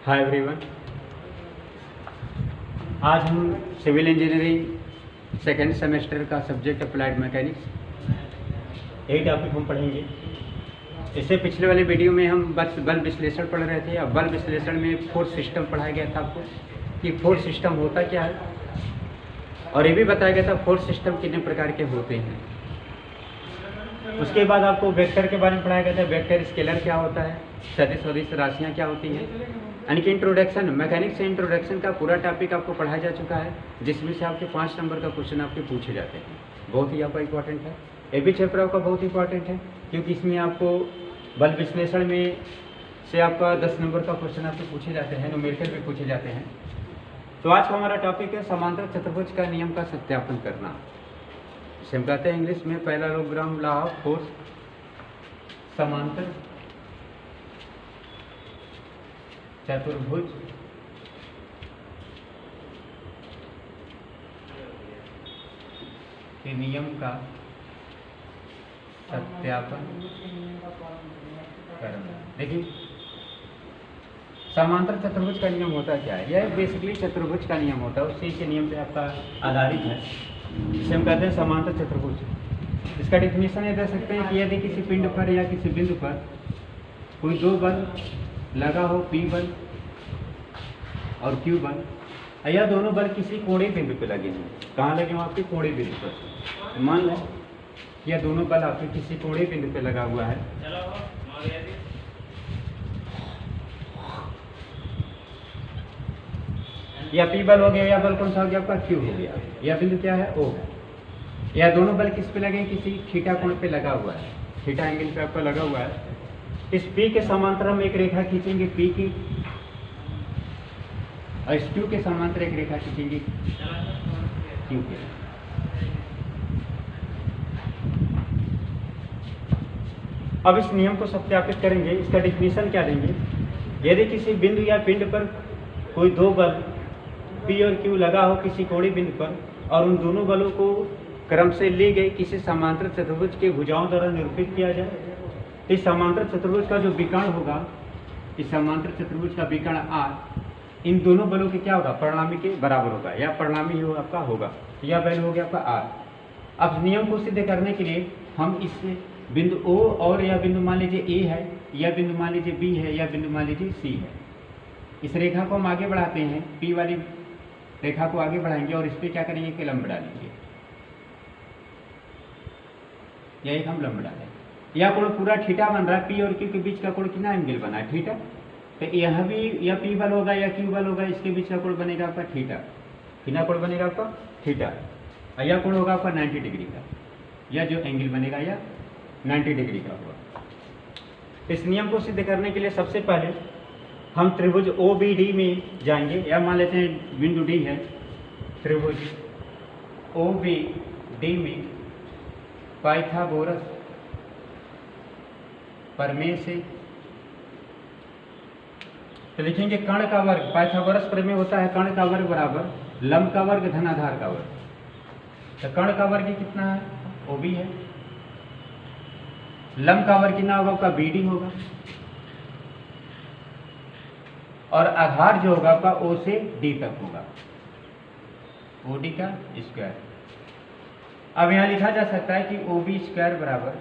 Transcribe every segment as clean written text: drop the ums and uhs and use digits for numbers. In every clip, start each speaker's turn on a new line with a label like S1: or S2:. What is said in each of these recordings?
S1: Hi everyone. आज हम civil engineering second semester का सब्जेक्ट अप्लाइड मैकेनिक्स यही टॉपिक हम पढ़ेंगे। इससे पिछले वाले वीडियो में हम बस बल विश्लेषण पढ़ रहे थे। अब बल विश्लेषण में फोर्स सिस्टम पढ़ाया गया था आपको कि फोर्स सिस्टम होता क्या है, और ये भी बताया गया था फोर्स सिस्टम कितने प्रकार के होते हैं। उसके बाद आपको वेक्टर के बारे में पढ़ाया गया था, वेक्टर स्केलर क्या होता है, सदिश सदिश राशियाँ क्या होती हैं, यानी कि इंट्रोडक्शन मैकेनिक्स से इंट्रोडक्शन का पूरा टॉपिक आपको पढ़ाया जा चुका है, जिसमें से आपके 5 नंबर का क्वेश्चन आपके पूछे जाते हैं। बहुत ही आपका इंपॉर्टेंट है, ये भी चैप्टर आपका बहुत इंपॉर्टेंट है, क्योंकि इसमें आपको बल विश्लेषण में से आपका 10 नंबर का क्वेश्चन आपके पूछे जाते हैं, न्यूमेरिकल भी पूछे जाते हैं। तो आज का हमारा टॉपिक है समांतर चतुर्भुज का नियम का सत्यापन करना। इसे हम कहते हैं इंग्लिश में पैरेललोग्राम लॉ ऑफ फोर्स, समांतर चतुर्भुज के नियम का सत्यापन करना। देखिए, समांतर चतुर्भुज का नियम होता क्या है? यह बेसिकली चतुर्भुज का नियम होता है, उसी के नियम पे आपका आधारित है, जिसे हम कहते हैं समांतर चतुर्भुज। इसका डिफिनेशन ये दे सकते हैं कि यदि किसी पिंड पर या किसी बिंदु पर कोई दो बल लगा हो, P बल और Q बल, यह दोनों बल किसी कोणीय बिंदु पे लगे हैं। कहाँ लगे हो? आपके कोणीय बिंदु पर। मान लें कि यह दोनों बल आपके किसी कोणीय बिंदु पे लगा हुआ है। या P बल हो गया, या बल कौन सा हो गया? आपका Q हो गया। यह बिंदु क्या है? O है। यह दोनों बल किस पे लगे हैं? किसी थीटा कोण पे लगा हुआ है, थीटा एंगल पे आपका लगा हुआ है। इस P के समांतर हम एक रेखा खींचेंगे P की, और इस Q के समांतर एक रेखा खींचेंगे Q के। अब इस नियम को सत्यापित करेंगे। इसका डिफिनेशन क्या देंगे? यदि किसी बिंदु या पिंड पर कोई दो बल P और Q लगा हो किसी कोणीय बिंदु पर, और उन दोनों बलों को क्रम से ली गई किसी समांतर चतुर्भुज के भुजाओं द्वारा निरूपित किया जाए, इस समांतर चतुर्भुज का जो विकर्ण होगा, इस समांतर चतुर्भुज का विकर्ण R इन दोनों बलों के क्या होगा? परिणामी के बराबर होगा, या परिणामी ही आपका होगा। यह वैल्यू हो गया आपका R। अब नियम को सिद्ध करने के लिए हम इस बिंदु O और यह बिंदु मान लीजिए A है, यह बिंदु मान लीजिए B है, यह बिंदु मान लीजिए C है। इस रेखा को हम आगे बढ़ाते हैं, P वाली रेखा को आगे बढ़ाएंगे और इस पर क्या करेंगे कि लंब डालेंगे। यह एक हम लंब डालेंगे। यह कोण पूरा थीटा बन रहा है, P और Q के बीच का कोण कितना एंगल बना है? थीटा। तो यह भी या P बल होगा या Q बल होगा, इसके बीच का कोण बनेगा आपका थीटा। कितना कोण बनेगा आपका? थीटा। और यह कोण होगा आपका 90 डिग्री का। यह जो एंगल बनेगा यह 90 डिग्री का होगा। इस नियम को सिद्ध करने के लिए सबसे पहले हम त्रिभुज OBD में जाएंगे। या मान लेते हैं बिंदु D है, त्रिभुज OBD में पाइथागोरस प्रमेय से तो लिखेंगे कर्ण का वर्ग। पाइथागोरस प्रमेय होता है कर्ण का वर्ग बराबर लंब का वर्ग धन आधार का वर्ग। तो कर्ण का वर्ग कितना है? OB है। लंब का वर्ग कितना होगा? आपका BD होगा। और आधार जो होगा आपका O से D तक होगा, OD का स्क्वायर। अब यहां लिखा जा सकता है कि OB स्क्वायर बराबर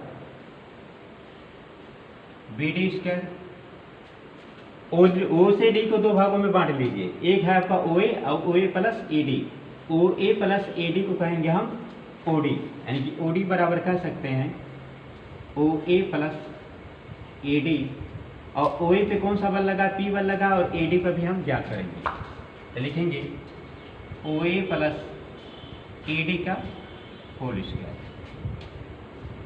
S1: BD स्क्वायर। O से D को दो भागों में बांट लीजिए, एक है आपका OA और OA plus AD। OA plus AD को कहेंगे हम OD, यानी कि OD बराबर कह सकते हैं OA प्लस AD। और OA पे कौन सा बल लगा? P बल लगा, और AD पर भी हम ज्ञात करेंगे। तो लिखेंगे OA प्लस AD का होल स्क्वायर।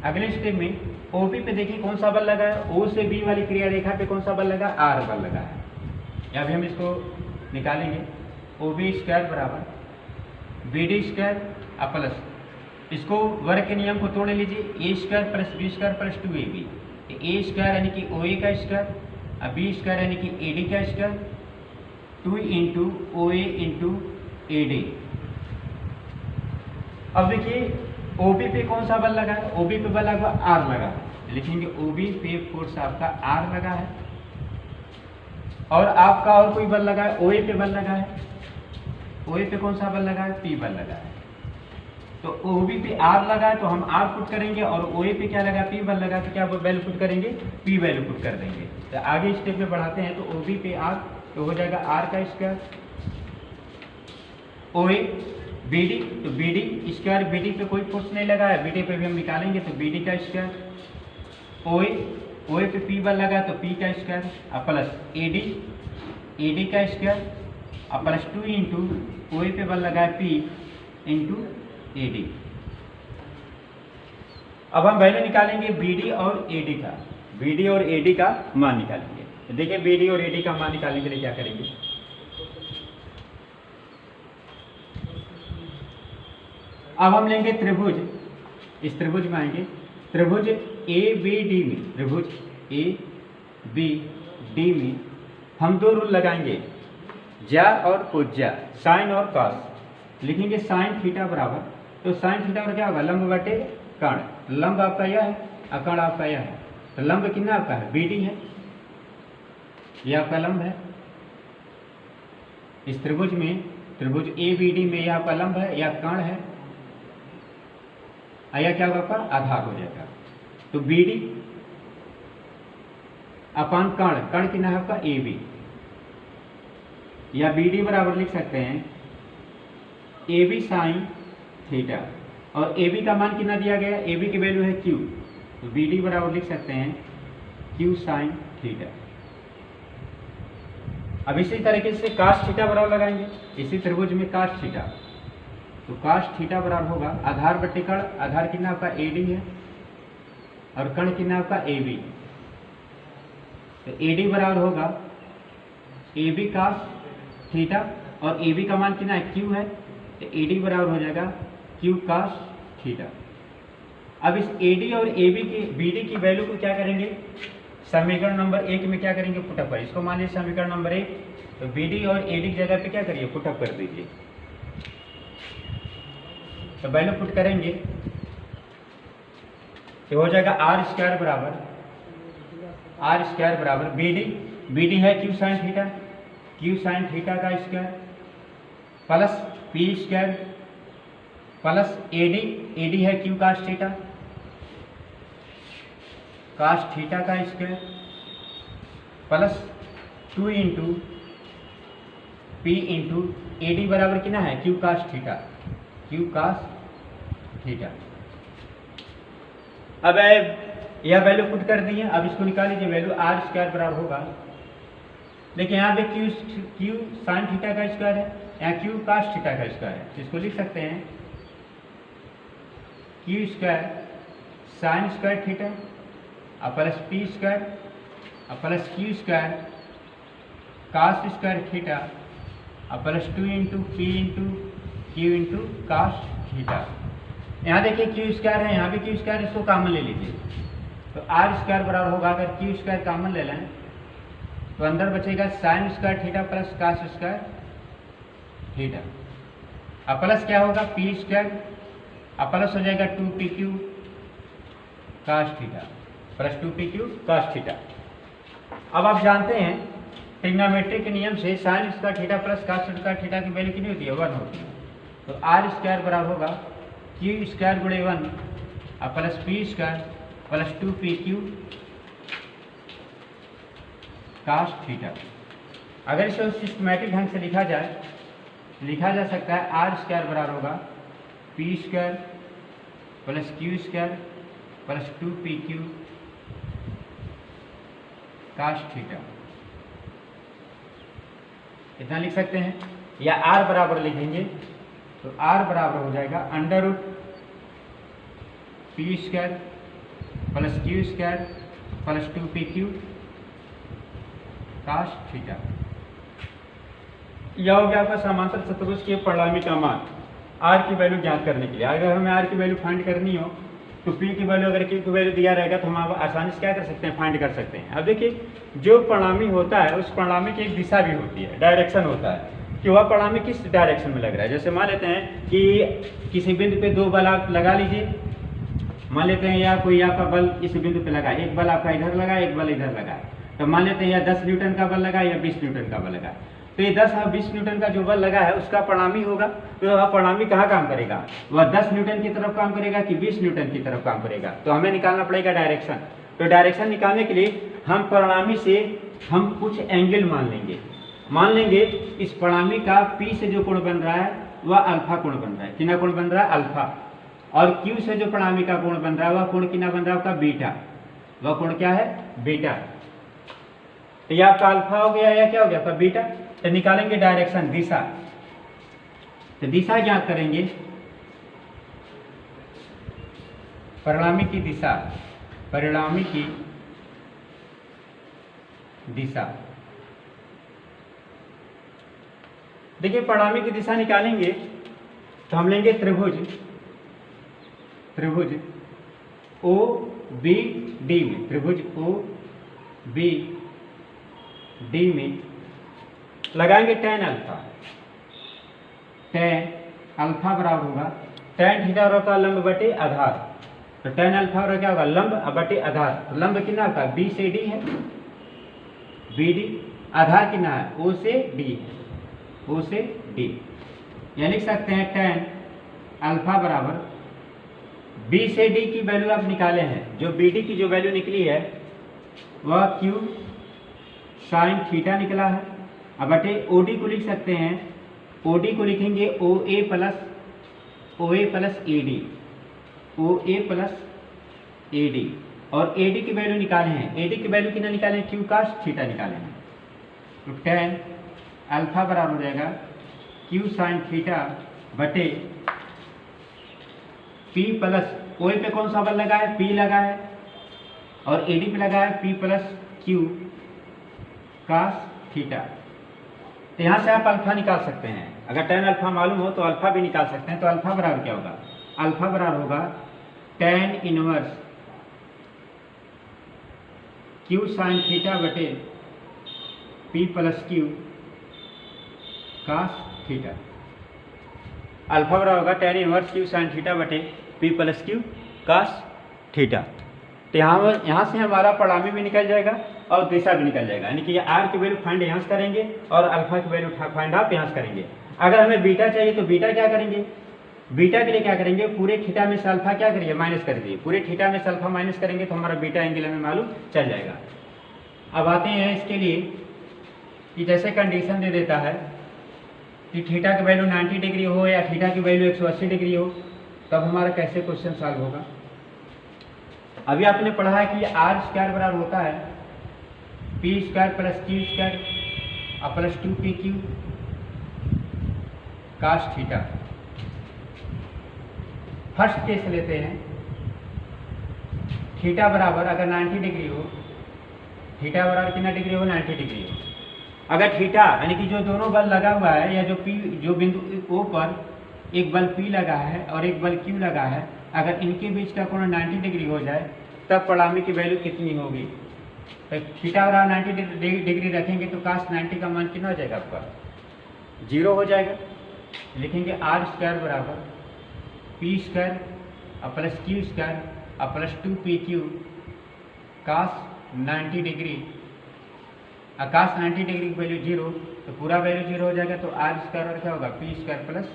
S1: अगले स्टेप में OP पे देखिए कौन सा बल लगा है? O से B वाली क्रिया रेखा पे कौन सा बल लगा? R बल लगा है। या भी हम इसको निकालेंगे, OB स्क्वायर बराबर BD स्क्वायर प्लस इसको वर्ग के नियम को तोड़ लीजिए, A square plus B square plus 2AB। A square यानी कि OA का स्क्वायर, और B स्क्वायर यानी कि AD का square, 2 into OA into AD। अब देखिए OB पे कौन सा बल लगा है? OB पे बल लगा R लगा है, लिखेंगे OB पे फोर्स आपका R लगा है। और आपका और कोई बल लगा है, OA पे बल लगा है, OA पे कौन सा बल लगा है, P बल लगा है। तो OB पे R लगा है तो हम R पुट करेंगे, और OA पे क्या लगा, P बल लगा, तो क्या वैल्यू पुट करेंगे, P वैल्यू पुट कर देंगे। तो आगे स्टेप में बढ़ाते हैं, तो OB पे R तो हो जाएगा R का स्क्वायर, OA BD तो BD स्क्वायर, BD पे कोई फोर्स नहीं लगा है, BD पे भी हम निकालेंगे तो BD का स्क्वायर, OA पे P बल लगा तो P का स्क्वायर, और प्लस AD का स्क्वायर, और प्लस 2 इंटू OA पे बल लगा है P इंटू AD। अब हम वैल्यू निकालेंगे BD और AD का, BD और AD का मान निकालेंगे। तो देखिए BD और AD का मान निकालने के लिए क्या करेंगे, अब हम लेंगे त्रिभुज, इस त्रिभुज में आएंगे, त्रिभुज ABD में, त्रिभुज ABD में हम दो रूल लगाएंगे, ज्या और कोज्या, साइन और कॉस। लिखेंगे साइन थीटा बराबर, तो साइन थीटा बराबर क्या होगा, लंब बटे कर्ण, लंब आपका यह है और कर्ण आपका यह है, तो लंब कितना आपका है, BD है, यह आपका लंब है। इस त्रिभुज में, त्रिभुज ABD में यह आपका लंब है, यह कर्ण है, यह क्या होगा आपका आधार हो जाएगा। तो BD अपान कर्ण, कर्ण कितना है आपका AB, या BD बराबर लिख सकते हैं AB साइन थीटा, और AB का मान कितना दिया गया है, AB की वैल्यू है Q, तो BD बराबर लिख सकते हैं Q साइन थीटा। अब इसी तरीके से काश थीटा बराबर लगाएंगे, इसी त्रिभुज में काश थीटा, तो काश थीटा बराबर होगा आधार बटे कर्ण, आधार कितना आपका AD है और कर्ण कितना आपका AB, तो AD बराबर होगा AB काश थीटा, और AB का मान कितना है Q है, तो AD बराबर हो जाएगा Q काश थीटा। अब इस AD और AB की BD की वैल्यू को क्या करेंगे, समीकरण नंबर 1 में क्या करेंगे, पुटअप करें। इसको मान लीजिए समीकरण नंबर 1, तो BD और AD की जगह पे क्या करिए, पुटअप कर दीजिए। तो वैल्यू पुट करेंगे तो हो जाएगा R स्क्वायर बराबर BD है Q sine theta, Q sine theta का square plus P square plus AD है Q cos theta, cos theta का square plus 2 into P into AD बराबर कितना है Q cos theta, Q cos theta. अब यह वैल्यू पुट कर दी है, अब इसको निकाल लीजिए, वैल्यू R स्क्वायर बराबर होगा, देखिए यहाँ पे Q साइन थीटा का स्क्वायर है, यहाँ Q काश थीटा का स्क्वायर है, इसको लिख सकते हैं Q square sine square theta और प्लस P स्क्वायर और plus Q square cos square theta और plus 2 into P into Q into cos theta. यहाँ देखिए Q स्क्वायर है, यहाँ भी Q स्क्वायर, इसको कॉमन ले लीजिए, तो R स्क्वायर बराबर होगा, अगर Q स्क्वायर कॉमन ले लें तो अंदर बचेगा साइन स्क्वायर थीटा प्लस काश स्क्वायर थीटा, और प्लस क्या होगा P स्क्वायर, और प्लस हो जाएगा 2PQ cos theta plus 2PQ cos theta. अब आप जानते हैं ट्रिग्नोमेट्री के नियम से साइन स्क्वायर थीटा प्लस काश स्क्वायर थीटा की वैल्यू कितनी होती है, 1 होती है, तो R स्क्वायर बराबर होगा Q स्क्वायर गुणे 1 और plus P square plus 2PQ cos theta. अगर इसे सिस्टमैटिक ढंग से लिखा जा सकता है R स्क्वायर बराबर होगा P square plus Q square plus 2PQ cos theta, इतना लिख सकते हैं। या R बराबर लिखेंगे तो R बराबर हो जाएगा under root P square plus Q square plus 2PQ cos theta. यह हो गया आपका समांतर चतुर्भुज के परिणामी का मान R की वैल्यू ज्ञात करने के लिए। अगर हमें R की वैल्यू फाइंड करनी हो तो P की वैल्यू, अगर Q की वैल्यू दिया रहेगा तो हम आसानी से क्या कर सकते हैं, फाइंड कर सकते हैं। अब देखिए जो परिणामी होता है उस परिणामी की एक दिशा भी होती है, डायरेक्शन होता है कि वह परिणामी किस डायरेक्शन में लग रहा है। जैसे मान लेते हैं कि किसी बिंदु पे 2 बल आप लगा लीजिए, मान लेते हैं या कोई आपका बल इस बिंदु पे लगा, एक बल आपका इधर लगा, एक बल इधर लगा, तो मान लेते हैं या 10 न्यूटन का बल लगा या 20 न्यूटन का बल लगा, तो ये 10 और 20 न्यूटन का जो बल लगा है उसका परिणामी होगा। तो वह परिणामी कहाँ काम करेगा, वह 10 न्यूटन की तरफ काम करेगा कि 20 न्यूटन की तरफ काम करेगा। तो हमें निकालना पड़ेगा डायरेक्शन। तो डायरेक्शन निकालने के लिए हम परिणामी से हम कुछ एंगल मान लेंगे इस परिणामी का P से जो कोण बन रहा है वह अल्फा कोण बन रहा है। कितना कोण बन रहा है, अल्फा। और Q से जो परिणामी का कोण बन रहा है वह कोण कितना बन रहा है, आपका बीटा। वह कोण क्या है, बीटा। तो यह आपका अल्फा हो गया या क्या हो गया, आपका बीटा। तो निकालेंगे डायरेक्शन, दिशा। तो दिशा ज्ञात करेंगे, परिणामी की दिशा, परिणामी की दिशा। देखिए परिणामी की दिशा निकालेंगे तो हम लेंगे त्रिभुज ओ बी डी में, त्रिभुज ओ बी डी में लगाएंगे tan अल्फा। tan अल्फा बराबर होगा tan थीटा होता है लंब बटे आधार। तो tan अल्फा क्या होगा, लंब बटे आधार। तो लंब कितना होता है, बी से डी है, बी डी। आधार कितना है, ओ से डी है, ओ से डी। यह लिख सकते हैं tan अल्फा बराबर बी से डी की वैल्यू आप निकाले हैं, जो बी डी की जो वैल्यू निकली है वह क्यू साइन थीटा निकला है। अब बटे ओ डी को लिख सकते हैं, ओ डी को लिखेंगे O A plus A D, O A plus A D. और ए डी की वैल्यू निकाले हैं, ए डी की वैल्यू कितना निकाले हैं, क्यू कास थीटा निकाले हैं। तो tan अल्फा बराबर हो जाएगा क्यू साइन थीटा बटे P प्लस ओ पे कौन सा बल लगा है, P लगा है, और ए डी पे लगा है P plus Q cos theta. तो यहाँ से आप अल्फा निकाल सकते हैं, अगर tan अल्फा मालूम हो तो अल्फा भी निकाल सकते हैं। तो अल्फा बराबर क्या होगा, अल्फा बराबर होगा tan inverse Q sine theta बटे P plus Q cos theta. Alpha बराबर होगा tan inverse Q sine theta बटे P plus Q cos theta. तो यहाँ से हमारा परिणामी भी निकल जाएगा और दिशा भी निकल जाएगा, यानी कि आर की वैल्यू फाइंड यहाँ से करेंगे और अल्फा की वैल्यू फाइंड आप यहाँ से करेंगे। अगर हमें बीटा चाहिए तो बीटा क्या करेंगे, बीटा के लिए क्या करेंगे, पूरे थीटा में से अल्फा क्या करिए, माइनस कर दीजिए। पूरे थीटा में से अल्फा माइनस करेंगे तो हमारा बीटा एंगल हमें मालूम चल जाएगा। अब आते हैं इसके लिए कि जैसे कंडीशन दे देता है कि थीटा की वैल्यू 90 डिग्री हो या थीटा की वैल्यू 180 डिग्री हो, तब हमारा कैसे क्वेश्चन सॉल्व होगा। अभी आपने पढ़ा है कि आर स्क्वायर बराबर होता है P square plus Q square plus 2pq cos theta. First case लेते हैं, थीटा बराबर अगर 90 डिग्री हो, थीटा बराबर कितना डिग्री हो, 90 डिग्री हो। अगर थीटा यानी कि जो दोनों बल लगा हुआ है या जो बिंदु O पर एक बल P लगा है और एक बल Q लगा है, अगर इनके बीच का कोण 90 डिग्री हो जाए तब परिणामी की वैल्यू कितनी होगी। तो थीटा बराबर 90 डिग्री रखेंगे तो कास 90 का मान कितना हो जाएगा, आपका 0 हो जाएगा। लिखेंगे आर स्क्वायर बराबर P square plus Q square plus 2pq कास 90 डिग्री। कास 90 डिग्री की वैल्यू 0, तो पूरा वैल्यू 0 हो जाएगा। तो आर स्क्वायर और क्या होगा, P square plus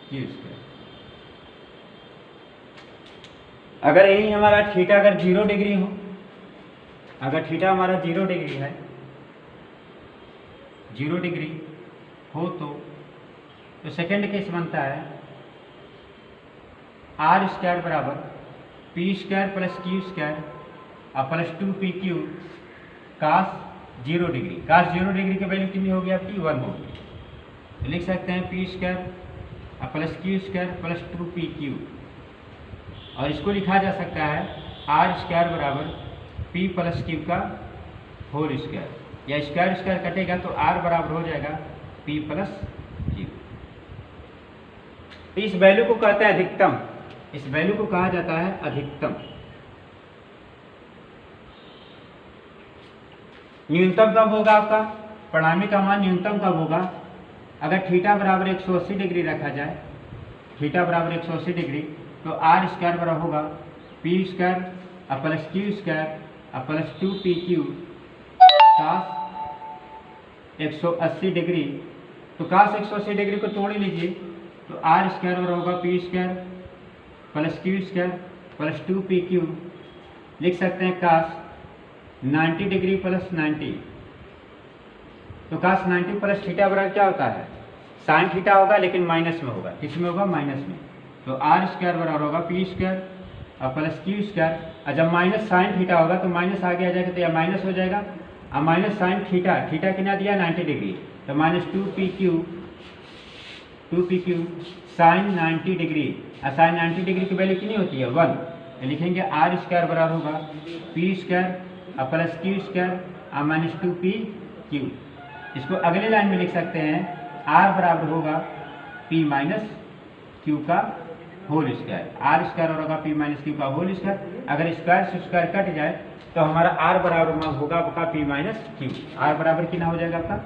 S1: Q square. अगर यही हमारा थीटा अगर 0 डिग्री हो, अगर थीटा हमारा 0 डिग्री है, 0 डिग्री हो तो सेकेंड केस बनता है आर स्क्वायर बराबर P square plus Q square plus 2pq कास 0 डिग्री। कास 0 डिग्री की वैल्यू कितनी होगी, आपकी 1 होगी। तो लिख सकते हैं P square plus Q square plus 2pq, और इसको लिखा जा सकता है आर स्क्वायर बराबर पी प्लस क्यू का होल स्क्वायर, या स्क्वायर स्क्वायर कटेगा तो आर बराबर हो जाएगा पी प्लस क्यू। तो इस वैल्यू को कहते हैं अधिकतम, इस वैल्यू को कहा जाता है अधिकतम। न्यूनतम कब होगा, आपका परिणामी का मान न्यूनतम कब होगा, अगर थीटा बराबर 180 डिग्री रखा जाए, थीटा बराबर 180 डिग्री, तो आर स्क्वायर बराबर होगा P square plus Q square plus 2pq कास 180 डिग्री, तो कास 180 डिग्री को तोड़ लीजिए, तो आर स्क्वायर और होगा P square plus Q square plus 2pq। लिख सकते हैं कास 90 डिग्री प्लस 90, तो कास 90 प्लस थीटा बराबर क्या होता है, साइन थीटा होगा, लेकिन माइनस में होगा। किस में होगा, माइनस में। तो आर स्क्वायर बराबर होगा पी स्क्वायर और प्लस क्यू स्क्वायर, और जब माइनस साइन थीटा होगा तो माइनस आगे आ जाएगा, तो यह माइनस हो जाएगा। और माइनस साइन थीटा, थीटा कितना दिया 90 डिग्री, तो माइनस 2pq साइन 90 डिग्री, और साइन 90 डिग्री की वैल्यू कितनी होती है 1, तो लिखेंगे आर स्क्वायर बराबर होगा पी स्क्वायर और प्लस क्यू स्क्वायर और माइनस 2pq। इसको अगले लाइन में लिख सकते हैं, आर बराबर होगा पी माइनस क्यू का होल स्क्वायर, आर स्क्वायर होगा पी माइनस क्यू का होल स्क्वायर। अगर स्क्वायर से स्क्वायर कट जाए तो हमारा आर बराबर होगा आपका पी माइनस क्यू। आर बराबर कितना हो जाएगा आपका,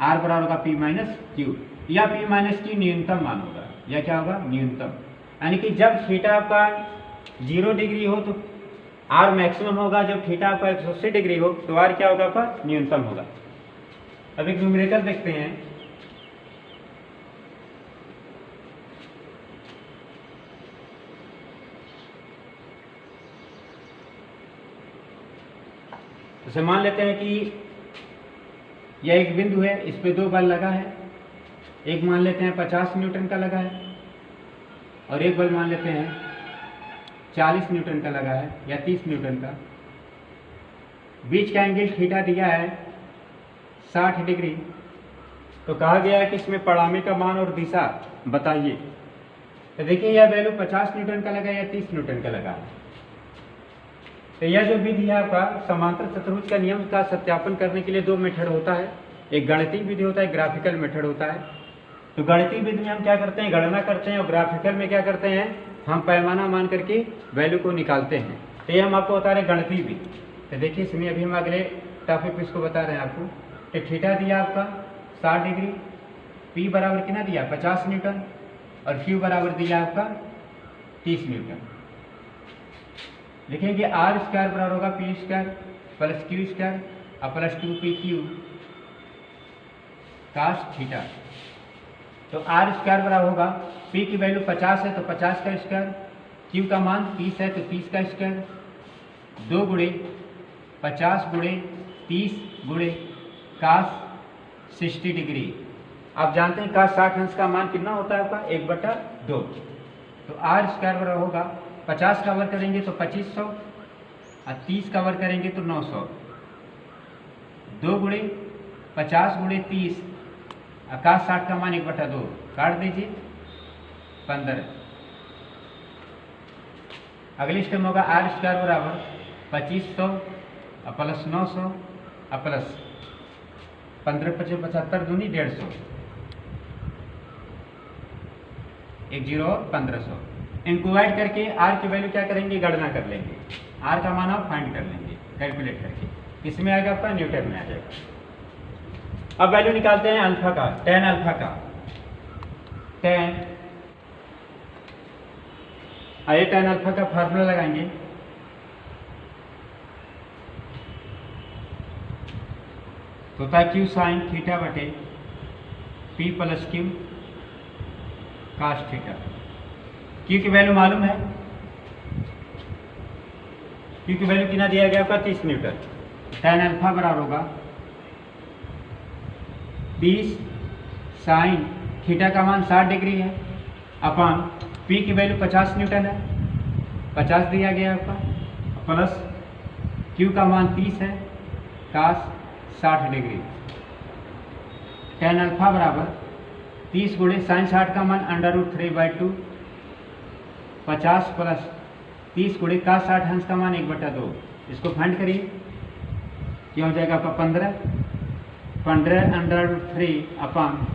S1: आर बराबर होगा पी माइनस क्यू, या पी माइनस क्यू न्यूनतम मान होगा, या क्या होगा न्यूनतम। यानी कि जब थीटा आपका 0 डिग्री हो तो आर मैक्सिमम होगा, जब थीटा आपका 180 डिग्री हो तो आर क्या होगा आपका न्यूनतम होगा। अब एक न्यूमेरिकल देखते हैं। तो मान लेते हैं कि यह एक बिंदु है, इस पे 2 बल लगा है, एक मान लेते हैं 50 न्यूटन का लगा है और एक बल मान लेते हैं 40 न्यूटन का लगा है या 30 न्यूटन का। बीच का एंगल थीटा दिया है 60 डिग्री, तो कहा गया है कि इसमें परिणामी का मान और दिशा बताइए। तो देखिए यह वैल्यू 50 न्यूटन का लगा या 30 न्यूटन का लगा है। तो यह जो विधि है आपका समांतर चतुर्भुज का नियम का सत्यापन करने के लिए 2 मेथड होता है, एक गणितीय विधि होता है, ग्राफिकल मेथड होता है। तो गणितीय विधि में हम क्या करते हैं, गणना करते हैं, और ग्राफिकल में क्या करते हैं, हम पैमाना मान करके वैल्यू को निकालते हैं। तो ये हम आपको बता रहे हैं गणितीय विधि। तो देखिए इसमें अभी हम अगले टॉपिक पे इसको बता रहे हैं आपको। तो थीटा दिया आपका 60 डिग्री, पी बराबर कितना दिया 50 न्यूटन और क्यू बराबर दिया आपका 30 न्यूटन। लिखेंगे आर स्क्वायर बराबर होगा P square plus Q square और प्लस 2pq कास थीटा। तो आर स्क्वायर बराबर होगा, पी की वैल्यू 50 है तो 50 का स्क्वायर, क्यू का मान 30 है तो 30 का स्क्वायर, 2 गुणे 50 गुणे 30 गुणे कास 60 डिग्री। आप जानते हैं कास 60 अंश का मान कितना होता है आपका 1/2। तो आर स्क्वायर बराबर होगा 50 का वर्ग करेंगे तो 2500 और 30 का वर्ग करेंगे तो 900। 2 गुणे 50 गुणे 30, कास 60 का मान 1/2 काट दीजिए 15। अगली स्टेप होगा आर स्क्वायर बराबर 2500 और प्लस 900 और प्लस 15 × 5 = 75 दूनी 150, 1 0 और 1500। इनको ऐड करके आर की वैल्यू क्या करेंगे, गणना कर लेंगे। आर का मान आप फाइंड कर लेंगे कैलकुलेट करके, इसमें आएगा आपका न्यूटन में आ जाएगा। अब वैल्यू निकालते हैं अल्फा का, tan अल्फा का। tan आइए tan अल्फा का फार्मूला लगाएंगे। तो होता है क्यू साइन थीटा बटे P plus Q cos theta. Q की वैल्यू मालूम है, क्यू की वैल्यू कितना दिया गया आपका 30 न्यूटन। tan अल्फा बराबर होगा 20 साइन थीटा का मान 60 डिग्री है अपॉन पी की वैल्यू 50 न्यूटन है, 50 दिया गया आपका, प्लस क्यू का मान 30 है कास 60 डिग्री। tan अल्फा बराबर 30 गुणे साइन 60 का मान √3/2, 50 प्लस 30 गुणे कास 60 अंश का मान 1/2। इसको फाइंड करिए, क्या हो जाएगा आपका 15 √3 अपॉन,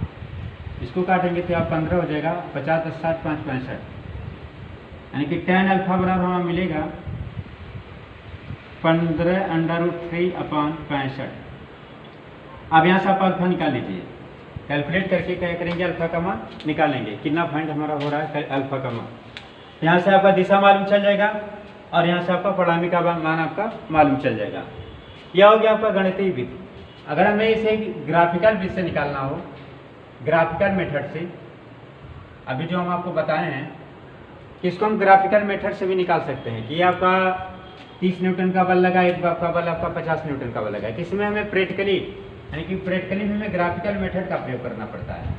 S1: इसको काटेंगे तो आप 15 हो जाएगा, 50 × 7 = 5 65। यानी कि tan अल्फा बराबर हमें मिलेगा 15 √3 अपॉन 65। अब यहाँ से आप अल्फा निकाल लीजिए, कैलकुलेट करके क्या करेंगे अल्फा का मान निकालेंगे, कितना पॉइंट हमारा हो रहा है अल्फा का मान। यहाँ से आपका दिशा मालूम चल जाएगा और यहाँ से आपका परिणामी का मान आपका मालूम चल जाएगा। यह हो गया आपका गणितीय विधि। अगर हमें इसे ग्राफिकल विधि से निकालना हो, ग्राफिकल मेथड से, अभी जो हम आपको बताए हैं इसको हम ग्राफिकल मेथड से भी निकाल सकते हैं कि ये आपका 30 न्यूटन का बल लगा, एक का बल आपका 50 न्यूटन का बल लगा। किसमें हमें प्रैक्टिकली यानी कि प्रैक्टिकली में हमें ग्राफिकल मेथड का प्रयोग करना पड़ता है।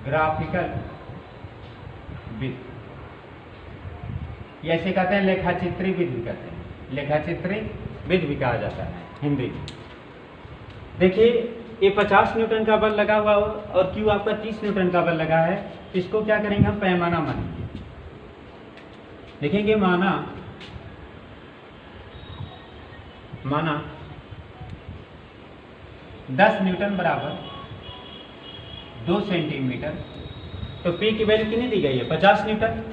S1: ग्राफिकल विधि ऐसे कहते हैं, लेखाचित्री विधि कहते हैं, लेखाचित्री विधि भी कहा जाता है हिंदी में। देखिए ये 50 न्यूटन का बल लगा हुआ हो और क्यू आपका 30 न्यूटन का बल लगा है, इसको क्या करेंगे हम पैमाना मानेंगे। देखेंगे माना 10 न्यूटन बराबर 2 सेंटीमीटर। तो P की वैल्यू कितनी दी गई है? 50 न्यूटन।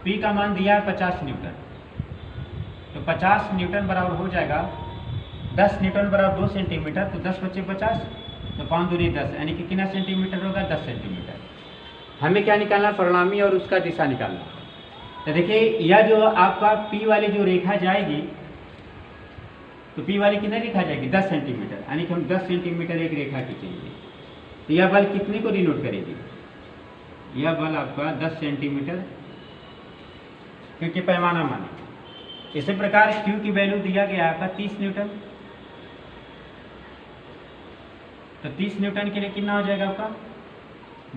S1: P का मान दिया है 50 न्यूटन। तो 50 न्यूटन बराबर हो जाएगा 10 न्यूटन बराबर 2 सेंटीमीटर। तो 10 बच्चे 50, तो 5 दूनी 10, यानी कि कितना सेंटीमीटर होगा? 10 सेंटीमीटर। हमें क्या निकालना? परिणामी और उसका दिशा निकालना। तो देखिए यह जो आपका P वाली जो रेखा जाएगी, तो P वाली कितनी रेखा जाएगी? 10 सेंटीमीटर, यानी कि हम 10 सेंटीमीटर एक रेखा खींचेंगे। तो यह बल कितने को डिनोट करेगी? यह बल आपका 10 सेंटीमीटर, क्योंकि पैमाना माने। इसी प्रकार Q की वैल्यू दिया गया आपका 30 न्यूटन। तो 30 न्यूटन के लिए कितना हो जाएगा आपका?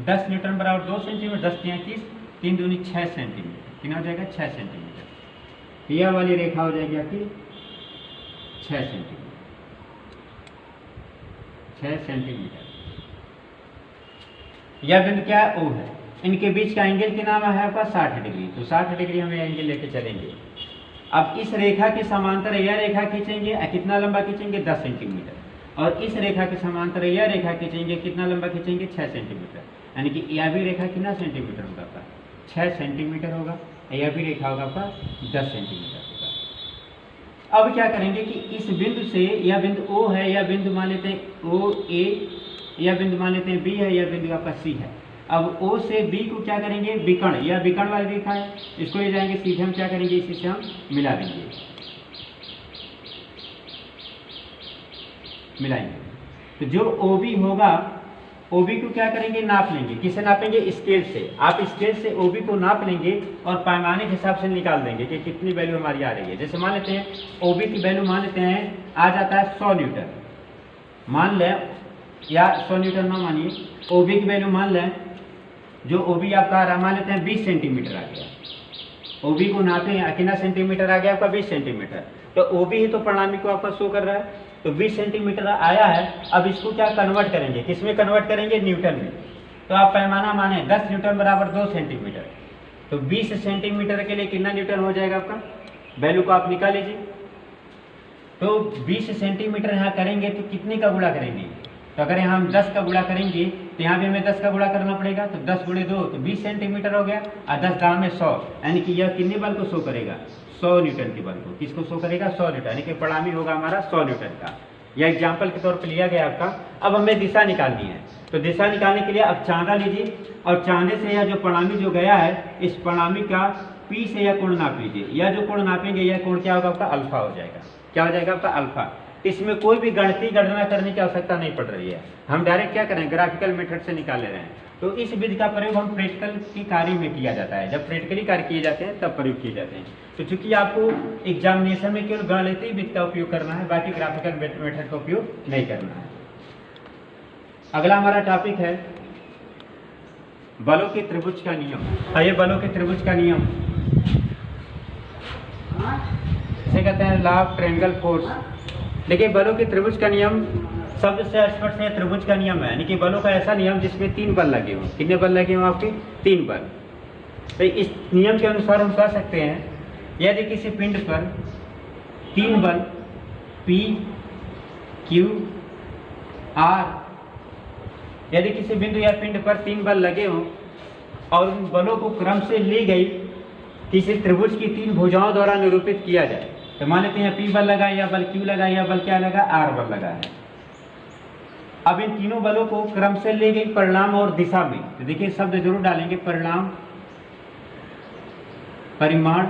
S1: 10 न्यूटन बराबर 2 सेंटीमीटर, 10 × 30, 3 दूनी 6 सेंटीमीटर। कितना हो जाएगा? 6 सेंटीमीटर। यह वाली रेखा हो जाएगी आपकी 6 सेंटीमीटर, 6 सेंटीमीटर। यह बिंदु क्या है? O है। इनके बीच का एंगल कितना है आपका? 60 डिग्री। तो 60 डिग्री हमें एंगल लेके चलेंगे। अब इस रेखा के समांतर यह रेखा खींचेंगे, कितना लंबा खींचेंगे? 10 सेंटीमीटर। और इस रेखा के समांतर यह रेखा खींचेंगे, कितना लंबा खींचेंगे? 6 सेंटीमीटर। यानी कि यह भी रेखा कितना सेंटीमीटर होगा आपका? 6 सेंटीमीटर होगा। यह भी रेखा होगा आपका 10 सेंटीमीटर होगा। अब क्या करेंगे कि इस बिंदु से, यह बिंदु O है, यह बिंदु मान लेते हैं O A, यह बिंदु मान लेते हैं B है, यह बिंदु आपका C है। अब O से B को क्या करेंगे? विकर्ण, यह विकर्ण वाली रेखा है, इसको ले जाएंगे सीधे हम क्या करेंगे? इसी से हम मिला देंगे, मिलाएंगे। तो जो OB होगा, OB को क्या करेंगे? नाप लेंगे। किसे नापेंगे? स्केल से। आप स्केल से OB को नाप लेंगे और पैमाने के हिसाब से निकाल देंगे कि कितनी वैल्यू हमारी आ रही है। जैसे मान लेते हैं OB की वैल्यू मान लेते हैं आ जाता है 100 न्यूटन, मान लें, या 100 न्यूटन ना मानिए, OB की वैल्यू मान लें, जो OB आपका आ रहा है मान लेते हैं 20 सेंटीमीटर आ गया। OB को नापे हैं, कितना सेंटीमीटर आ गया आपका? 20 सेंटीमीटर। तो OB ही तो परिणामी को आपका शो कर रहा है, तो 20 सेंटीमीटर आया है। अब इसको क्या कन्वर्ट करेंगे? किस में कन्वर्ट करेंगे? न्यूटन में। तो आप पैमाना माने 10 न्यूटन बराबर 2 सेंटीमीटर। तो 20 सेंटीमीटर के लिए कितना न्यूटन हो जाएगा आपका? वैल्यू को आप निकाल लीजिए। तो 20 सेंटीमीटर यहाँ करेंगे तो कितने का गुणा करेंगे? तो अगर यहाँ हम 10 का गुणा करेंगे तो यहाँ भी हमें 10 का गुणा करना पड़ेगा। तो 10 × 2 तो 20 सेंटीमीटर हो गया, और 10 दाम में 100, यानी कि यह कितने बल को शो करेगा? 100 न्यूटन के बल को। किसको शो करेगा? 100 न्यूटन, यानी कि परिणामी होगा हमारा 100 न्यूटन का। यह एग्जाम्पल के तौर पर लिया गया आपका। अब हमें दिशा निकालनी है, तो दिशा निकालने के लिए अब चांदा लीजिए, और चांदे से यह जो परिणामी जो गया है, इस परिणामी का P से यह कोण नाप लीजिए। यह जो कोण नापेंगे, यह कोण क्या होगा आपका? अल्फा हो जाएगा। क्या हो जाएगा आपका? अल्फा। इसमें कोई भी गणितीय गणना करने की आवश्यकता नहीं पड़ रही है, हम डायरेक्ट क्या करें? ग्राफिकल मेथड से निकाल ले रहे हैं। तो इस विधि का प्रयोग हम प्रैक्टिकल की कार्य में किया जाता है। जब प्रैक्टिकली कार्य किए जाते हैं तब प्रयोग किए जाते हैं। तो चूंकि आपको एग्जामिनेशन में केवल गणितीय विधि का उपयोग करना है, बाकी ग्राफिकल मेथड का उपयोग नहीं करना है। अगला हमारा टॉपिक है बलों के त्रिभुज का नियम। आइए, बलों के त्रिभुज का नियम इसे कहते हैं लॉ ऑफ ट्रायंगल फोर्स। देखिए, बलों के त्रिभुज का नियम शब्द से स्पष्ट है, त्रिभुज का नियम है, यानी कि बलों का ऐसा नियम जिसमें 3 बल लगे हों। कितने बल लगे हों आपके? 3 बल। तो इस नियम के अनुसार हम कह सकते हैं, यदि किसी पिंड पर 3 बल P, Q, R, यदि किसी बिंदु या पिंड पर 3 बल लगे हों और उन बलों को क्रम से ली गई किसी त्रिभुज की 3 भुजाओं द्वारा निरूपित किया जाए, तो मान लेते हैं P बल लगा, या बल Q लगा, या बल क्या लगा? R बल लगा है। अब इन तीनों बलों को क्रम से ली गई परिणाम और दिशा में, तो देखिए शब्द जरूर डालेंगे, परिणाम, परिमाण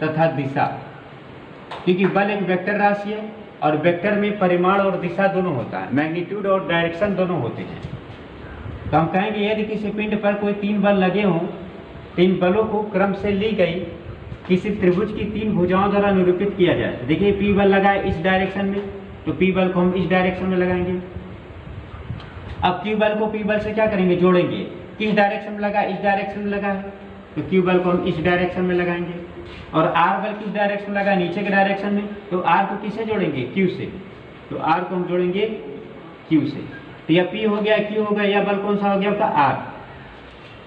S1: तथा दिशा। क्योंकि बल एक वेक्टर राशि है और वेक्टर में परिमाण और दिशा दोनों होता है, मैग्नीट्यूड और डायरेक्शन दोनों होते हैं। तो हम कहेंगे यदि किसी पिंड पर कोई 3 बल लगे हों, 3 बलों को क्रम से ली गई किसी त्रिभुज की 3 भुजाओं द्वारा निरूपित किया जाए। देखिए P बल लगा है इस डायरेक्शन में, तो P बल को हम इस डायरेक्शन में लगाएंगे। अब Q बल को P बल से क्या करेंगे, जोड़ेंगे। किस डायरेक्शन में लगा, इस डायरेक्शन में लगा है, तो Q बल को हम इस डायरेक्शन में लगाएंगे। और R बल किस डायरेक्शन में लगा, नीचे के डायरेक्शन में, तो R को किससे जोड़ेंगे, Q से, तो R को हम जोड़ेंगे Q से। तो यह P हो गया, Q हो गया, यह बल कौन सा हो गया आपका R।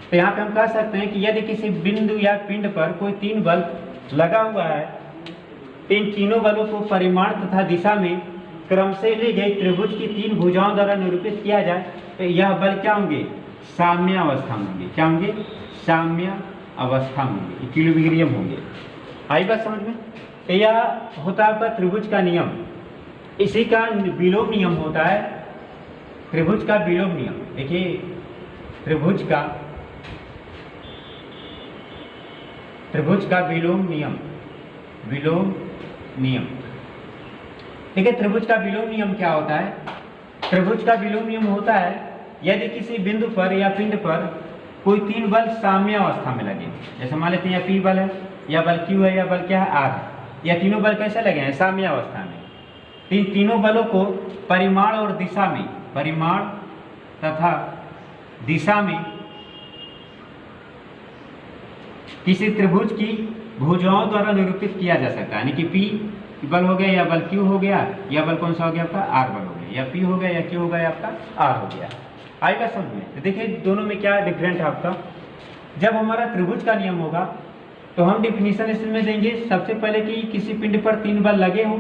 S1: तो यहाँ पे हम कह सकते हैं कि यदि किसी बिंदु या पिंड पर कोई 3 बल लगा हुआ है, इन तीनों बलों को परिमाण तथा दिशा में क्रम से ली गई त्रिभुज की 3 भुजाओं द्वारा निरूपित किया जाए, तो यह बल क्या होंगे, साम्य अवस्था में होंगे। क्या होंगे, साम्य अवस्था में होंगे, इक्विलिब्रियम होंगे। आई बात समझ में। तो यह होता है आपका त्रिभुज का नियम। इसी का विलोम नियम होता है, त्रिभुज का विलोम नियम। देखिए त्रिभुज का विलोम नियम, विलोम नियम। ठीक है, त्रिभुज का विलोम नियम क्या होता है, त्रिभुज का विलोम नियम होता है यदि किसी बिंदु पर या पिंड पर कोई 3 बल साम्य अवस्था में लगे। जैसे मान लेते हैं या P बल है, या बल Q है, या बल क्या है R है, या तीनों बल कैसे लगे हैं, साम्य अवस्था में। इन तीनों बलों को परिमाण और दिशा में, परिमाण तथा दिशा में किसी त्रिभुज की भुजाओं द्वारा निरूपित किया जा सकता है। यानी कि P बल हो गया, या बल Q हो गया, या बल कौन सा हो गया आपका R बल हो गया, या P हो गया, या Q हो गया आपका R हो गया। आएगा समझ में। तो देखिए दोनों में क्या डिफरेंट है आपका। जब हमारा त्रिभुज का नियम होगा तो हम डिफिनीशन इसमें देंगे सबसे पहले कि किसी पिंड पर 3 बल लगे हों,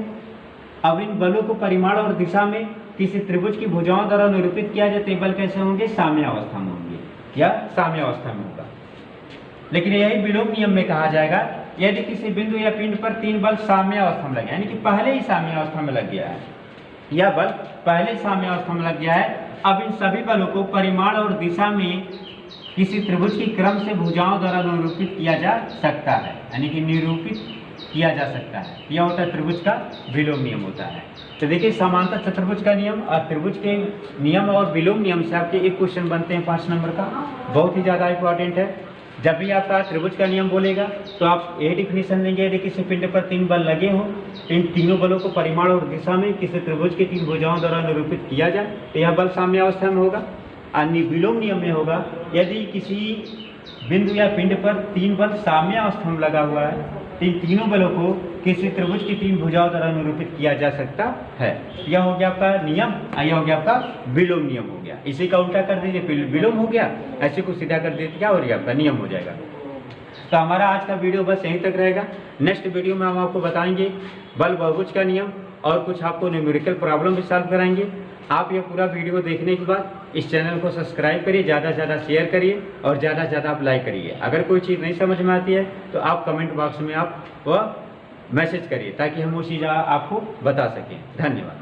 S1: अब इन बलों को परिमाण और दिशा में किसी त्रिभुज की भुजाओं द्वारा निरूपित किया जाए, तो बल कैसे होंगे, साम्य अवस्था में होंगे, या साम्य अवस्था में होगा। लेकिन यही विलोम नियम में कहा जाएगा यदि किसी बिंदु या पिंड पर 3 बल साम्य अवस्था में लगे, यानी कि पहले ही साम्य अवस्था में लग गया है, यह बल पहले साम्य अवस्था में लग गया है, अब इन सभी बलों को परिमाण और दिशा में किसी त्रिभुज की क्रम से भुजाओं द्वारा निरूपित किया जा सकता है, यानी कि निरूपित किया जा सकता है। यह होता है त्रिभुज का विलोम नियम होता है। तो देखिए समांतर चतुर्भुज का नियम और त्रिभुज के नियम और विलोम नियम से आपके एक क्वेश्चन बनते हैं 5 नंबर का, बहुत ही ज़्यादा इंपॉर्टेंट है। जब भी आपका त्रिभुज का नियम बोलेगा तो आप ये डिफिनीशन देंगे, यदि किसी पिंड पर 3 बल लगे हों, इन तीनों बलों को परिमाण और दिशा में किसी त्रिभुज की 3 भुजाओं द्वारा निरूपित किया जाए, तो यह बल साम्य अवस्था में होगा। अन्य विलोम नियम में होगा यदि किसी बिंदु या पिंड पर 3 बल साम्य अवस्था में लगा हुआ है, तो इन तीनों बलों को किसी त्रिभुज की 3 भुजाओं द्वारा निरूपित किया जा सकता है। यह हो गया आपका नियम, यह हो गया आपका विलोम नियम हो गया। इसी का उल्टा कर दीजिए, विलोम हो गया, ऐसे को सीधा कर दीजिए, क्या हो गया आपका नियम हो जाएगा। तो हमारा आज का वीडियो बस यहीं तक रहेगा। नेक्स्ट वीडियो में हम आपको बताएंगे बल बहुभुज का नियम और कुछ आपको न्यूमेरिकल प्रॉब्लम भी सॉल्व कराएंगे। आप ये पूरा वीडियो देखने के बाद इस चैनल को सब्सक्राइब करिए, ज़्यादा से ज़्यादा शेयर करिए और ज़्यादा से ज़्यादा आप लाइक करिए। अगर कोई चीज़ नहीं समझ में आती है तो आप कमेंट बॉक्स में आप वह मैसेज करिए ताकि हम वो चीज़ आपको बता सकें। धन्यवाद।